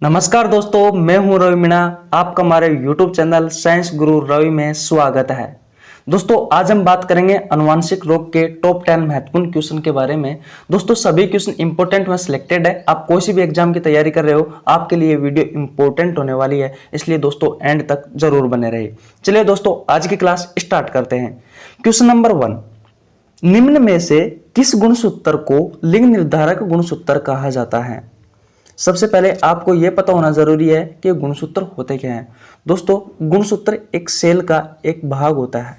नमस्कार दोस्तों, मैं हूं रवि मीणा। आपका हमारे YouTube चैनल साइंस गुरु रवि में स्वागत है। दोस्तों, आज हम बात करेंगे अनुवांशिक रोग के टॉप 10 महत्वपूर्ण क्वेश्चन के बारे में। दोस्तों, सभी क्वेश्चन इंपॉर्टेंट व सिलेक्टेड है। आप कोई सी भी एग्जाम की तैयारी कर रहे हो, आपके लिए वीडियो इंपॉर्टेंट होने वाली है, इसलिए दोस्तों एंड तक जरूर बने रहिए। चलिए दोस्तों, आज की क्लास स्टार्ट करते हैं। क्वेश्चन नंबर 1, निम्न में से किस गुणसूत्र को लिंग निर्धारक गुणसूत्र कहा जाता है? सबसे पहले आपको यह पता होना जरूरी है कि गुणसूत्र होते क्या हैं। दोस्तों, गुणसूत्र एक सेल का एक भाग होता है।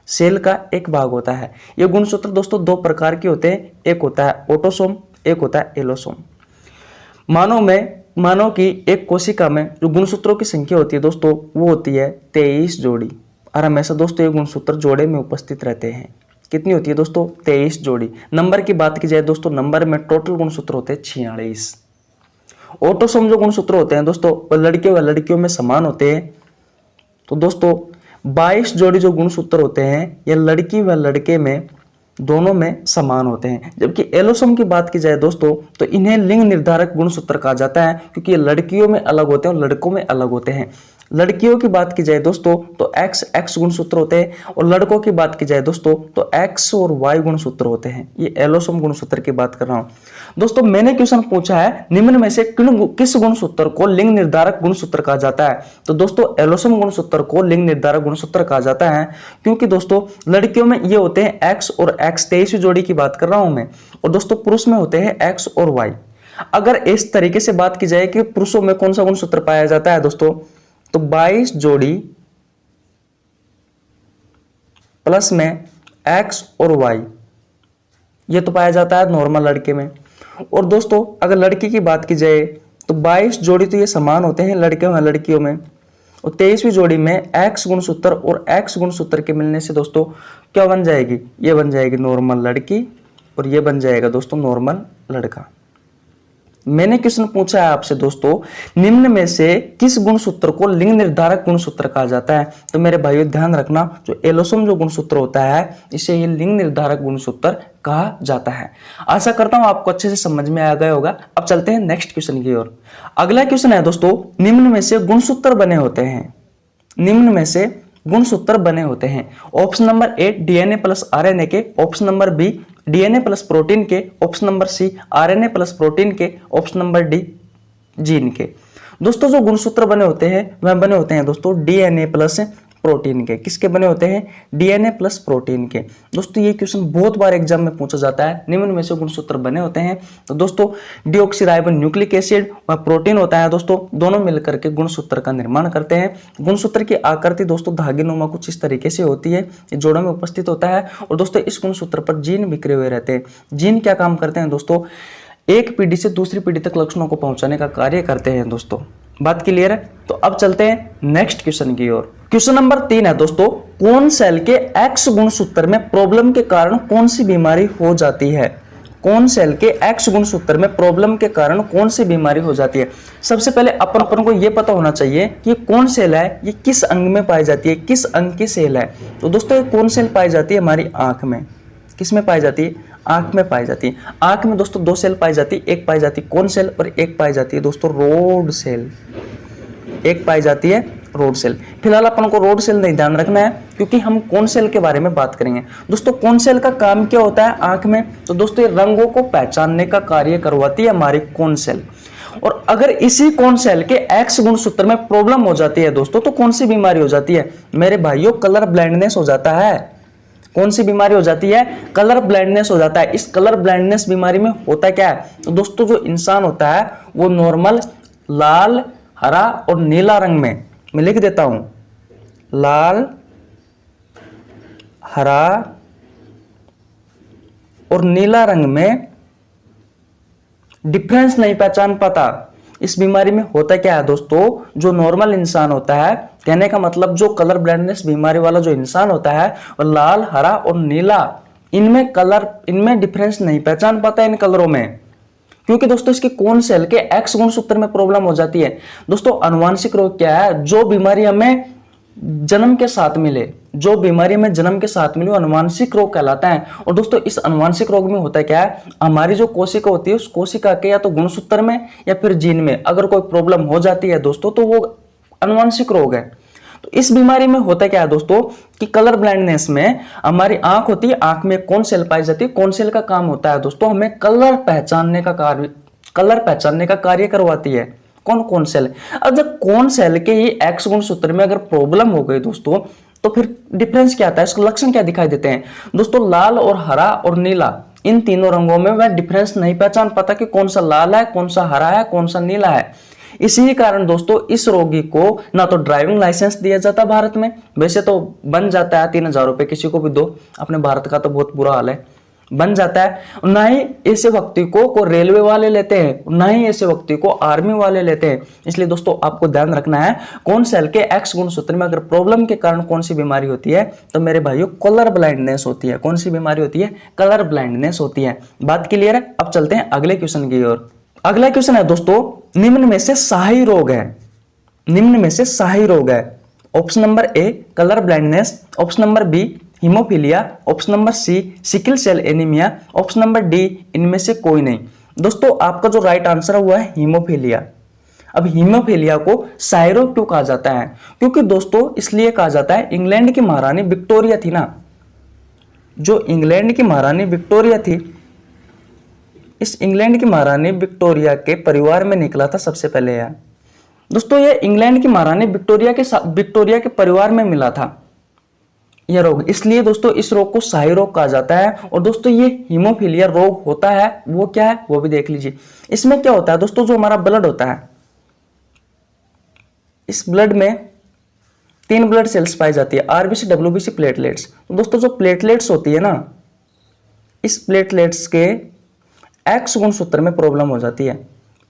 सेल का एक भाग होता है। ये गुणसूत्र दोस्तों दो प्रकार के होते हैं, एक होता है ऑटोसोम, एक होता है एलोसोम। मानव की एक कोशिका में जो गुणसूत्रों की संख्या होती है दोस्तों, वो होती है 23 जोड़ी। और हमेशा दोस्तों ये गुणसूत्र जोड़े में उपस्थित रहते हैं। कितनी होती है दोस्तों? 23 जोड़ी। नंबर की बात की जाए दोस्तों, नंबर में टोटल गुणसूत्र होते हैं 46। ऑटोसोम जो गुणसूत्र होते हैं दोस्तों, वो लड़कियों व लड़कियों में समान होते हैं। तो दोस्तों 22 जोड़ी जो गुणसूत्र होते हैं, ये लड़की व लड़के में दोनों में समान होते हैं। जबकि एलोसोम की बात की जाए दोस्तों, तो इन्हें लिंग निर्धारक गुणसूत्र कहा जाता है, क्योंकि ये लड़कियों में अलग होते हैं और लड़कों में अलग होते हैं। लड़कियों की बात की जाए दोस्तों, तो XX गुणसूत्र होते हैं, और लड़कों की बात की जाए दोस्तों, तो X और Y गुणसूत्र होते हैं। ये एलोसोम गुणसूत्र की बात कर रहा हूं। दोस्तों, मैंने क्वेश्चन पूछा है निम्न में से किस गुणसूत्र को लिंग निर्धारक गुणसूत्र कहा जाता है? तो दोस्तों एलोसोम गुणसूत्र को लिंग निर्धारक गुणसूत्र कहा जाता है, क्योंकि दोस्तों लड़कियों में ये होते हैं X और X, 23 जोड़ी की बात कर रहा हूं मैं, और दोस्तों पुरुष में होते हैं X और Y। अगर इस तरीके से बात की जाए कि पुरुषों में कौन सा गुणसूत्र पाया जाता है दोस्तों, तो 22 जोड़ी प्लस में X और Y, ये तो पाया जाता है नॉर्मल लड़के में। और दोस्तों अगर लड़की की बात की जाए, तो 22 जोड़ी तो ये समान होते हैं लड़के व लड़कियों में, और 23वीं जोड़ी में X गुणसूत्र और X गुणसूत्र के मिलने से दोस्तों क्या बन जाएगी? ये बन जाएगी नॉर्मल लड़की, और ये बन जाएगा दोस्तों नॉर्मल लड़का। मैंने क्वेश्चन पूछा है आपसे दोस्तों, निम्न में से किस गुणसूत्र को लिंग निर्धारक गुणसूत्र कहा जाता है? तो मेरे भाइयों ध्यान रखना, जो एलोसोम जो गुणसूत्र होता है, इसे ये लिंग निर्धारक गुणसूत्र कहा जाता है। आशा करता हूं आपको अच्छे से समझ में आ गया होगा। अब चलते हैं नेक्स्ट क्वेश्चन की ओर। अगला क्वेश्चन है दोस्तों, निम्न में से गुणसूत्र बने होते हैं। निम्न में से गुणसूत्र बने होते हैं। Option number A DNA plus RNA के, option number B DNA plus protein के, option number C RNA plus protein के, ऑप्शन नंबर डी जीन के। दोस्तों जो गुणसूत्र बने होते हैं वह बने होते हैं दोस्तों DNA प्लस प्रोटीन के। किसके बने होते हैं? DNA प्लस प्रोटीन के। दोस्तों ये क्वेश्चन बहुत बार एग्जाम में पूछा जाता है, निम्न में से गुणसूत्र बने होते हैं। तो दोस्तों डीऑक्सीराइबो न्यूक्लिक एसिड व प्रोटीन होता है दोस्तों, दोनों मिलकर के गुणसूत्र का निर्माण करते हैं। गुणसूत्र की आकृति दोस्तों धागेनुमा कुछ इस तरीके से होती है, ये जोड़ों में उपस्थित होता है। और दोस्तों इस गुणसूत्र पर जीन बिखरे हुए रहते हैं। जीन क्या काम करते हैं दोस्तों? एक पीढ़ी से दूसरी पीढ़ी तक लक्षणों को पहुंचाने का कार्य करते हैं दोस्तों। बात क्लियर है? तो अब चलते हैं नेक्स्ट क्वेश्चन की ओर। क्वेश्चन नंबर 3 है दोस्तों, कौन सेल के X गुणसूत्र में प्रॉब्लम के कारण कौन सी बीमारी हो जाती है? कौन सेल के X गुणसूत्र में प्रॉब्लम के कारण कौन सी बीमारी हो जाती है? सबसे पहले अपन को यह पता होना चाहिए कि कौन सेल है, ये किस अंग में पाई जाती है, किस अंग की सेल है। तो दोस्तों ये कौन सेल पाई जाती है? हमारी आंख में। किस में पाई जाती है? आंख में पाई जाती है। आंख में दोस्तों दो सेल पाई जाती है, एक पाई जाती है कौन सेल और एक पाई जाती है दोस्तों रोड सेल। एक पाई जाती है रोड सेल। फिलहाल अपन को रोड सेल नहीं ध्यान रखना है, क्योंकि हम कौन सेल के बारे में बात करेंगे। दोस्तों कौन सेल का काम क्या होता है आंख में? तो दोस्तों ये रंगों को पहचानने का कार्य करवाती है हमारी कौन सेल। और अगर इसी कौन सेल के X गुणसूत्र में प्रॉब्लम हो जाती है दोस्तों, तो कौन सी बीमारी हो जाती है? मेरे भाइयों कलर ब्लाइंडनेस हो जाता है। कौन सी बीमारी हो जाती है? कलर ब्लाइंडनेस हो जाता है। इस कलर ब्लाइंडनेस बीमारी में होता क्या है? तो दोस्तों जो इंसान होता है वो नॉर्मल लाल, हरा और नीला रंग में, मैं लिख देता हूं, लाल, हरा और नीला रंग में डिफरेंस नहीं पहचान पाता। इस बीमारी में होता क्या है दोस्तों, जो नॉर्मल इंसान होता है, कहने का मतलब जो कलर ब्लाइंडनेस बीमारी वाला जो इंसान होता है, और लाल, हरा और नीला, इनमें डिफरेंस नहीं पहचान पाता इन कलरों में, क्योंकि दोस्तों इसके कौन सेल के X गुणसूत्र में प्रॉब्लम हो जाती है। दोस्तों अनुवांशिक रोग क्या है? जो बीमारी हमें जन्म के साथ मिले, जो बीमारी में जन्म के साथ मिली वो अनुवांशिक रोग कहलाता है। और दोस्तों इस अनुवांशिक रोग में होता क्या है, हमारी जो कोशिका होती है उस कोशिका के या तो गुणसूत्र में या फिर जीन में अगर कोई प्रॉब्लम हो जाती है दोस्तों, तो वो अनुवांशिक रोग है। तो इस बीमारी में होता क्या है दोस्तों कि कलर ब्लाइंडनेस में हमारी आंख होती है, आंख में कौन सेल पाई जाती है, कौन सेल का काम होता है दोस्तों हमें कलर पहचानने का कार्य करवाती है। कौन कौन सेल, अब जब कौन सेल के ही एक्स गुणसूत्र में अगर प्रॉब्लम हो गई दोस्तों, तो फिर डिफरेंस क्या आता है, इसके लक्षण क्या दिखाई देते हैं दोस्तों। लाल और हरा और नीला, इन तीनों रंगों में मैं डिफरेंस नहीं पहचान पाता कि कौन सा लाल है, कौन सा हरा है, कौन सा नीला है। इसी कारण दोस्तों इस रोगी को ना तो ड्राइविंग लाइसेंस दिया जाता भारत में, वैसे तो बन जाता है 3,000 रुपए किसी को भी दो, अपने भारत का तो बहुत बुरा हाल है, बन जाता है। ना ही ऐसे व्यक्ति को रेलवे वाले लेते हैं, ना ही ऐसे व्यक्ति को आर्मी वाले लेते हैं। इसलिए दोस्तों आपको ध्यान रखना है कौन सेल के एक्स गुणसूत्र में अगर प्रॉब्लम के कारण कौन सी बीमारी होती है, तो मेरे भाइयों कलर ब्लाइंडनेस होती है। कौन सी बीमारी होती है, कलर ब्लाइंडनेस होती है। बात क्लियर है। अब चलते हैं अगले क्वेश्चन की ओर। अगला क्वेश्चन है दोस्तों, निम्न में से सही रोग है, निम्न में से सही रोग है। Option number A colour blindness, option number B haemophilia, option number C sickle cell anaemia, option number D इनमें से कोई नहीं। दोस्तों आपका जो राइट आंसर हुआ है हीमोफीलिया। अब हीमोफीलिया को सही रोग क्यों कहा जाता है, क्योंकि दोस्तों इसलिए कहा जाता है, इंग्लैंड की महारानी विक्टोरिया थी ना, जो इंग्लैंड की महारानी विक्टोरिया थी, इस इंग्लैंड की महारानी विक्टोरिया के परिवार में निकला था सबसे पहले यार दोस्तों। ये इंग्लैंड की महारानी विक्टोरिया के परिवार में मिला था यह रोग, इसलिए दोस्तों इस रोग को शाही रोग कहा जाता है। और दोस्तों ये हीमोफीलिया रोग होता है वो क्या है वो भी देख लीजिए। इसमें क्या होता है दोस्तों, जो हमारा ब्लड होता है, इस ब्लड में 3 ब्लड सेल्स पाई जाती है, आरबीसी, डब्ल्यूबीसी, प्लेटलेट्स। तो दोस्तों जो प्लेटलेट्स होती है ना, इस प्लेटलेट्स के एक्स गुणसूत्र में प्रॉब्लम हो जाती है,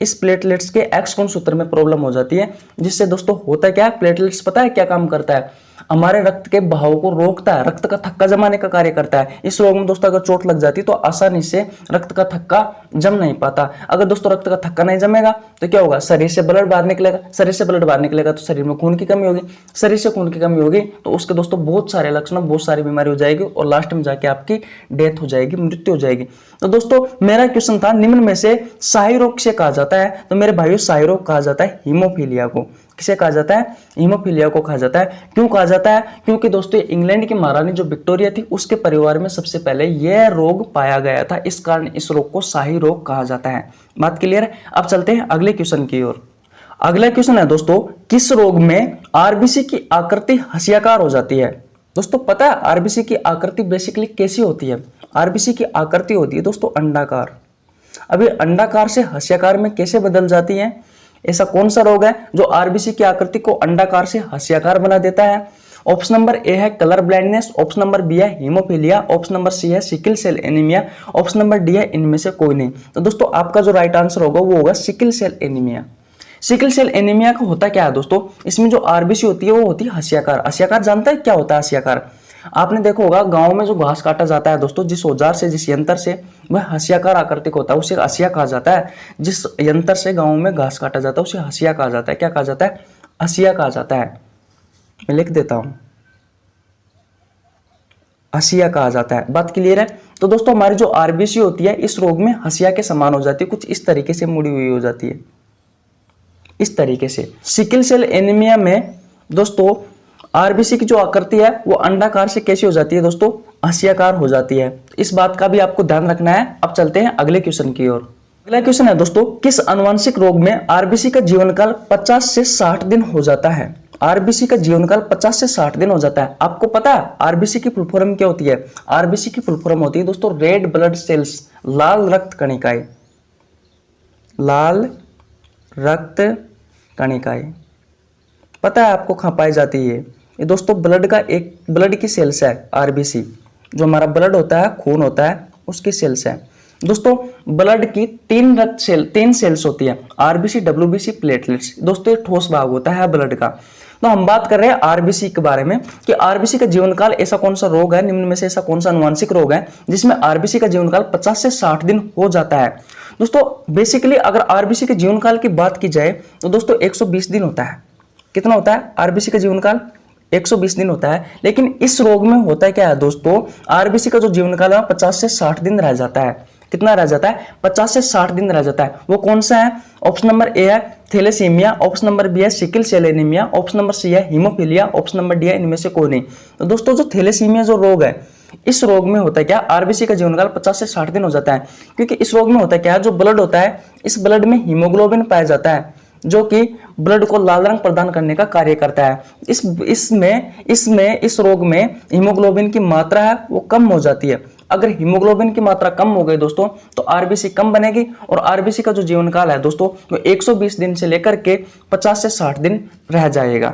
इस प्लेटलेट्स के एक्स गुणसूत्र में प्रॉब्लम हो जाती है, जिससे दोस्तों होता क्या है, प्लेटलेट्स पता है क्या काम करता है, हमारे रक्त के बहाव को रोकता है, रक्त का थक्का जमाने का कार्य करता है। इस रोग में दोस्तों अगर चोट लग जाती है तो आसानी से रक्त का थक्का जम नहीं पाता। अगर दोस्तों रक्त का थक्का नहीं जमेगा तो क्या होगा, शरीर से ब्लड बाहर निकलेगा, शरीर से ब्लड बाहर निकलेगा तो शरीर में खून की कमी होगी, शरीर से खून की कमी होगी तो उसके दोस्तों बहुत सारे लक्षण, बहुत सारी बीमारी हो जाएगी और लास्ट में जाके आपकी डेथ हो जाएगी, मृत्यु हो जाएगी। तो दोस्तों मेरा क्वेश्चन था निम्न में से सही रोग से कहा जाता है, तो मेरे भाइयों सही रोग कहा जाता है हीमोफीलिया को। किसे कहा जाता है, हीमोफीलिया को कहा जाता है। क्यों कहा जाता है, क्योंकि दोस्तों इंग्लैंड की महारानी जो विक्टोरिया थी उसके परिवार में सबसे पहले यह रोग पाया गया था, इस कारण इस रोग को शाही रोग कहा जाता है। बात क्लियर है। अब चलते हैं अगले क्वेश्चन की ओर। अगला क्वेश्चन है दोस्तों, किस रोग में आरबीसी की आकृति हसियाकार हो जाती है। दोस्तों पता है आरबीसी की आकृति बेसिकली कैसी होती है, आरबीसी की आकृति होती है दोस्तों अंडाकार। अभी अंडाकार से हसियाकार में कैसे बदल जाती है, ऐसा कौन सा रोग है जो आरबीसी की आकृति को अंडाकार से हसियाकार बना देता है। ऑप्शन नंबर ए है colour blindness, option number B है हीमोफीलिया, ऑप्शन नंबर सी है sickle cell anaemia, option number D है इनमें से कोई नहीं। तो दोस्तों आपका जो राइट आंसर होगा वो होगा sickle cell anaemia. Sickle cell anaemia का होता क्या है दोस्तों, इसमें जो आरबीसी होती है वो होती है हसियाकार। हसियाकार जानता है क्या होता है हसियाकार, आपने देखा होगा गांव में जो घास काटा जाता है दोस्तों, जिस औजार से, जिस यंत्र से, वह हसियाकार आकृति का होता है, उसे हसिया कहा जाता है। जिस यंत्र से गांव में घास काटा जाता है उसे हसिया कहा जाता है। क्या कहा जाता है, हसिया कहा जाता है। मैं लिख देता हूं, हसिया कहा जाता है। बात क्लियर है। तो दोस्तों हमारी जो आरबीसी होती है इस रोग में हसिया के समान हो जाती है, कुछ इस तरीके से मुड़ी हुई हो जाती है, इस तरीके से। सिकल सेल एनीमिया में दोस्तों आरबीसी की जो आकृति है वो अंडाकार से कैसी हो जाती है दोस्तों, हसियाकार हो जाती है। इस बात का भी आपको ध्यान रखना है। अब चलते हैं अगले क्वेश्चन की ओर। अगला क्वेश्चन है दोस्तों, किस आनुवंशिक रोग में आरबीसी का जीवनकाल 50 से 60 दिन हो जाता है। आरबीसी का जीवनकाल 50 से 60 दिन हो जाता है। आपको पता है आरबीसी की फुल फॉर्म क्या होती है, आरबीसी की फुल फॉर्म होती है दोस्तों रेड ब्लड सेल्स, लाल रक्त कणिकाएं, लाल रक्त कणिकाएं। पता है आपको कहां पाई जाती है, ये दोस्तों ब्लड का एक ब्लड की सेल्स है आरबीसी, जो हमारा ब्लड होता है, खून होता है, उसकी सेल्स है दोस्तों। ब्लड की 3 सेल्स होती है, आरबीसी, डब्ल्यूबीसी, प्लेटलेट्स। दोस्तों ये ठोस भाग होता है ब्लड का। तो हम बात कर रहे हैं आरबीसी के बारे में कि आरबीसी का जीवनकाल ऐसा कौन सा रोग है, निम्न में से ऐसा कौन सा आनुवंशिक रोग है जिसमें आरबीसी का जीवनकाल 50 से 60 दिन हो जाता है। दोस्तों बेसिकली अगर आरबीसी के जीवनकाल की बात की जाए तो दोस्तों 120 दिन होता है। कितना होता है आरबीसी का जीवनकाल, 120 दिन होता है। लेकिन इस रोग में होता है क्या है दोस्तों, आरबीसी का जो जीवन काल है 50 से 60 दिन रह जाता है। कितना रह जाता है? 50 से 60 दिन रह जाता है। वो कौन सा है? ऑप्शन नंबर ए है थैलेसीमिया, ऑप्शन नंबर बी है sickle cell anaemia, option number C है हीमोफीलिया, ऑप्शन नंबर डी है इनमें से कोई नहीं। तो दोस्तों जो थैलेसीमिया जो रोग है, इस रोग में होता है क्या, आरबीसी का जीवनकाल 50 से 60 दिन हो जाता है। क्योंकि इस रोग में होता है क्या, जो ब्लड होता है, इस ब्लड में हीमोग्लोबिन पाया जाता है जो कि ब्लड को लाल रंग प्रदान करने का कार्य करता है। इस रोग में हीमोग्लोबिन की मात्रा है वो कम हो जाती है। अगर हीमोग्लोबिन की मात्रा कम हो गई दोस्तों तो आरबीसी कम बनेगी, और आरबीसी का जो जीवन काल है दोस्तों वो 120 दिन से लेकर के 50 से 60 दिन रह जाएगा।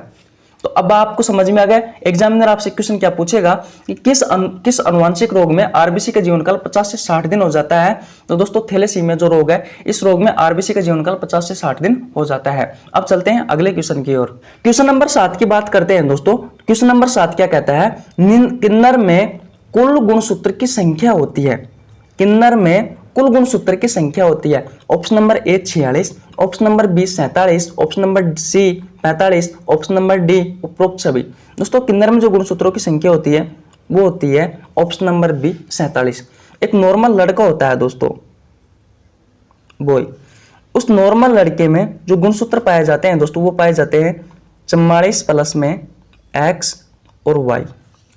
तो अब आपको समझ में आ गया, एग्जामिनर आपसे क्वेश्चन क्या पूछेगा कि किस अनुवांशिक रोग में आरबीसी का जीवनकाल 50 से 60 दिन हो जाता है। तो दोस्तों थैलेसीमिया जो रोग है, इस रोग में आरबीसी का जीवनकाल 50 से 60 दिन हो जाता है। अब चलते हैं अगले क्वेश्चन की ओर। क्वेश्चन नंबर 7 की बात करते हैं दोस्तों। क्वेश्चन नंबर 7 क्या कहता है, किन्नर में कुल गुणसूत्र की संख्या होती है। किन्नर में कुल गुणसूत्र की संख्या होती है। Option number A 46, option number B 47, option number C 45, option number D उपरोक्त सभी। दोस्तों किन्नर में जो गुणसूत्रों की संख्या होती है वो होती है ऑप्शन नंबर बी 47। एक नॉर्मल लड़का होता है दोस्तों, बॉय, उस नॉर्मल लड़के में जो गुणसूत्र पाए जाते हैं दोस्तों वो पाए जाते हैं 44 प्लस में एक्स और वाई।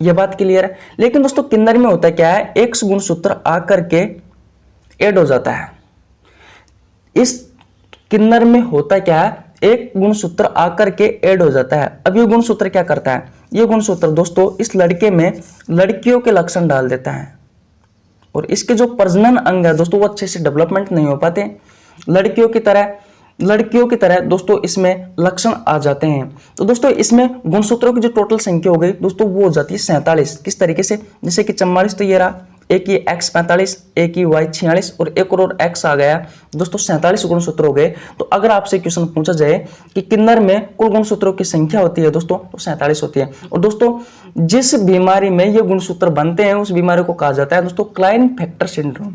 यह बात क्लियर है। लेकिन दोस्तों किन्नर में होता क्या है, एक्स गुणसूत्र आकर के ऐड हो जाता है। इस किन्नर में होता क्या है, एक गुणसूत्र आकर के ऐड हो जाता है। अब ये गुणसूत्र क्या करता है, ये गुणसूत्र दोस्तों इस लड़के में लड़कियों के लक्षण डाल देता है, और इसके जो प्रजनन अंग है दोस्तों वो अच्छे से डेवलपमेंट नहीं हो पाते। लड़कियों की तरह दोस्तों इसमें लक्षण आ जाते हैं। तो दोस्तों इसमें गुणसूत्रों की जो टोटल संख्या हो गई दोस्तों वो हो जाती है 47। किस तरीके से, जैसे कि 44 तो ये रहा, एक ही एक्स 45, एक ही वाई 46 और एक और एक्स आ गया दोस्तों, 47 गुणसूत्र हो गए। तो अगर आपसे क्वेश्चन पूछा जाए कि किन्नर में कुल गुणसूत्रों की संख्या होती है दोस्तों तो 47 होती है। और दोस्तों जिस बीमारी में ये गुणसूत्र बनते हैं उस बीमारी को कहा जाता है दोस्तों क्लाइनफेल्टर सिंड्रोम।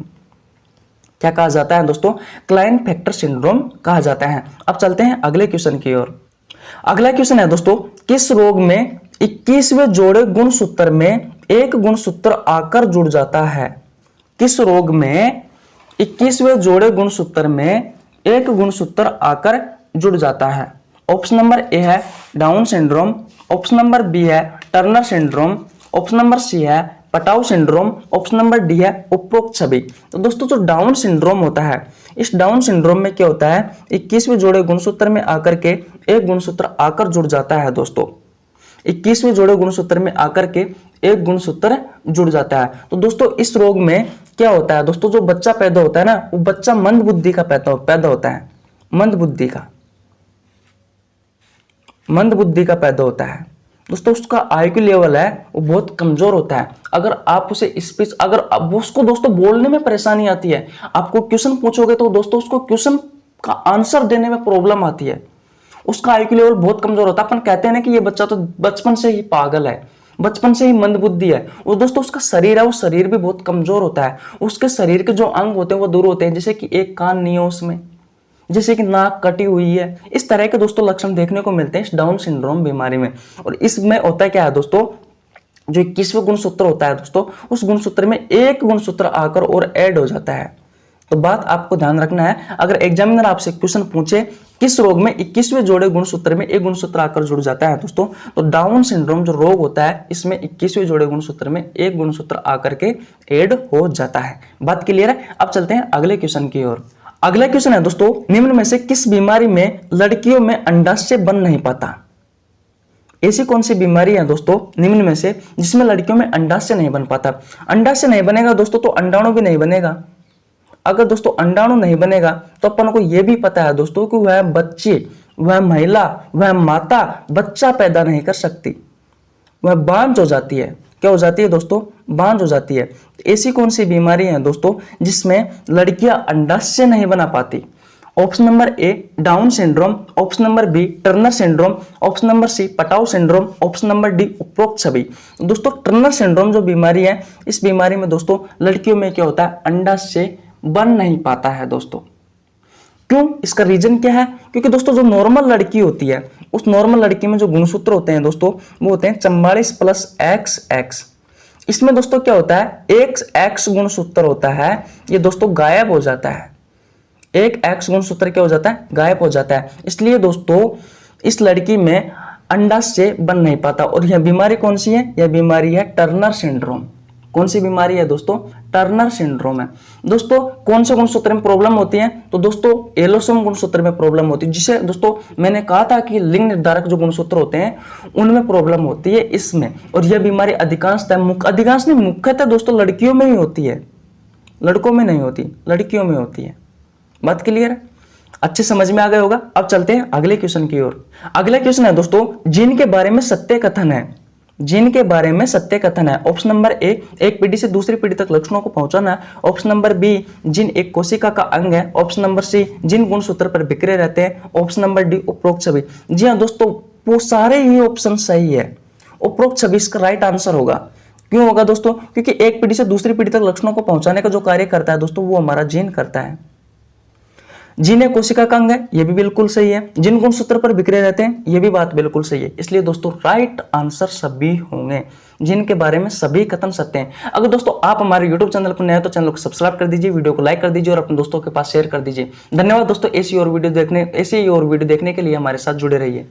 क्या कहा जाता है दोस्तों? क्लाइनफेल्टर सिंड्रोम कहा जाता है। अब चलते हैं अगले क्वेश्चन की ओर। अगला क्वेश्चन है दोस्तों, किस रोग में 21वें जोड़े गुणसूत्र में एक गुणसूत्र आकर जुड़ जाता है? किस रोग में 21वें जोड़े गुणसूत्र में एक गुणसूत्र आकर जुड़ जाता है? ऑप्शन नंबर ए है down syndrome, option number B है Turner syndrome, option number C है Patau syndrome, option number D है उपरोक्त सभी। तो दोस्तों जो डाउन सिंड्रोम होता है, इस डाउन सिंड्रोम में क्या होता है, 21वें जोड़े गुणसूत्र में आकर के एक गुणसूत्र आकर जुड़ जाता है दोस्तों। 21वें जोड़े गुणसूत्र में आकर के एक गुणसूत्र जुड़ जाता है। तो दोस्तों इस रोग में क्या होता है दोस्तों, जो बच्चा पैदा होता है ना वो बच्चा मंद बुद्धि का पैदा होता है। मंद बुद्धि का पैदा होता है दोस्तों। उसका आईक्यू लेवल है वो बहुत कमजोर होता है। अगर आप उसे स्पीच, अगर अब उसको दोस्तों बोलने में परेशानी आती है, आपको क्वेश्चन पूछोगे तो दोस्तों उसको क्वेश्चन का आंसर देने में प्रॉब्लम आती है। उसका आईक्यू लेवल बहुत कमजोर होता है। अपन कहते हैं ना कि ये बच्चा तो बचपन से ही पागल है, बचपन से ही मंदबुद्धि है। और दोस्तों उसका शरीर है वो शरीर भी बहुत कमजोर होता है। उसके शरीर के जो अंग होते हैं वो दूर होते हैं, जैसे कि एक कान नहीं है उसमें, जैसे कि नाक कटी हुई है। इस तरह के दोस्तों लक्षण देखने को मिलते हैं इस डाउन सिंड्रोम बीमारी में। और इसमें होता क्या है दोस्तों, जो 21वें गुणसूत्र होता है दोस्तों उस गुणसूत्र में एक गुणसूत्र आकर और ऐड हो जाता है। तो बात आपको ध्यान रखना है, अगर एग्जामिनर आपसे क्वेश्चन पूछे किस रोग में 21वें जोड़े गुणसूत्र में एक गुणसूत्र आकर जुड़ जाता है दोस्तों, तो डाउन सिंड्रोम जो रोग होता है इसमें 21वें जोड़े गुणसूत्र में एक गुणसूत्र आकर के ऐड हो जाता है। बात क्लियर है? अब चलते हैं अगले क्वेश्चन की ओर। अगला क्वेश्चन है दोस्तों, निम्न में से किस बीमारी में लड़कियों में अंडाशय बन नहीं पाता? ऐसी कौन सी बीमारी है दोस्तों निम्न में से जिसमें लड़कियों में अंडाशय नहीं बन पाता? अंडाशय नहीं बनेगा दोस्तों तो अंडाणु भी नहीं बनेगा। अगर दोस्तों अंडाणु नहीं बनेगा तो अपन को यह भी पता है दोस्तों कि वह बच्चे, वह महिला, वह माता बच्चा पैदा नहीं कर सकती, वह बांझ हो जाती है। क्या हो जाती है दोस्तों? बांझ हो जाती है। ऐसी कौन सी बीमारी है दोस्तों जिसमें लड़कियां अंडाशय नहीं बना पाती? Option number A Down syndrome, option number B Turner syndrome, option number C Patau syndrome, option number D उपरोक्त सभी। दोस्तों टर्नर सिंड्रोम जो बीमारी है, इस बीमारी में दोस्तों लड़कियों में क्या होता है, अंडाशय बन नहीं पाता है दोस्तों। क्यों? इसका रीजन क्या है? क्योंकि दोस्तों जो नॉर्मल लड़की होती है उस नॉर्मल लड़की में जो गुणसूत्र होते हैं दोस्तों वो होते हैं 44 प्लस XX। इसमें दोस्तों क्या होता है, एक X गुणसूत्र होता है, ये दोस्तों गायब हो जाता है। एक X गुणसूत्र क्या हो जाता है, गायब हो जाता है। इसलिए दोस्तों इस लड़की में अंडाशय बन नहीं पाता। और यह बीमारी कौन सी है, यह बीमारी है टर्नर सिंड्रोम। कौन सी बीमारी है दोस्तों, टर्नर सिंड्रोम है। दोस्तों कौन से गुणसूत्र में प्रॉब्लम होती है, तो दोस्तों एलोसोम गुणसूत्र में प्रॉब्लम होती है, जिसे दोस्तों मैंने कहा था कि लिंग निर्धारक जो गुणसूत्र होते हैं उनमें प्रॉब्लम होती है इसमें। और यह बीमारी अधिकांश नहीं, मुख्यतः दोस्तों लड़कियों में ही होती है, लड़कों में नहीं होती, लड़कियों में होती है। बात क्लियर है, अच्छे समझ में आ गया होगा। अब चलते हैं अगले क्वेश्चन की ओर। अगला क्वेश्चन है दोस्तों, जीन के बारे में सत्य कथन है। जीन के बारे में सत्य कथन है। ऑप्शन नंबर ए, एक पीढ़ी से दूसरी पीढ़ी तक लक्षणों को पहुंचाना है। ऑप्शन नंबर बी, जीन एक कोशिका का अंग है। ऑप्शन नंबर सी, जीन गुणसूत्र पर बिखरे रहते हैं। ऑप्शन नंबर डी, उपरोक्त सभी। जी हाँ दोस्तों, वो सारे ही ऑप्शन सही है। उपरोक्त सभी इसका राइट आंसर होगा। क्यों होगा दोस्तों, क्योंकि एक पीढ़ी से दूसरी पीढ़ी तक लक्षणों को पहुंचाने का जो कार्य करता है दोस्तों वो हमारा जीन करता है। जीन एक कोशिका का अंग है, ये भी बिल्कुल सही है। जिन गुणसूत्र पर बिखरे रहते हैं, ये भी बात बिल्कुल सही है। इसलिए दोस्तों राइट आंसर सभी होंगे। जिन के बारे में सभी कथन सत्य हैं। अगर दोस्तों आप हमारे YouTube चैनल पर नए हैं तो चैनल को सब्सक्राइब कर दीजिए, वीडियो को लाइक कर दीजिए और अपने दोस्तों के पास शेयर कर दीजिए। धन्यवाद दोस्तों, ऐसी और वीडियो देखने के लिए हमारे साथ जुड़े रहिए।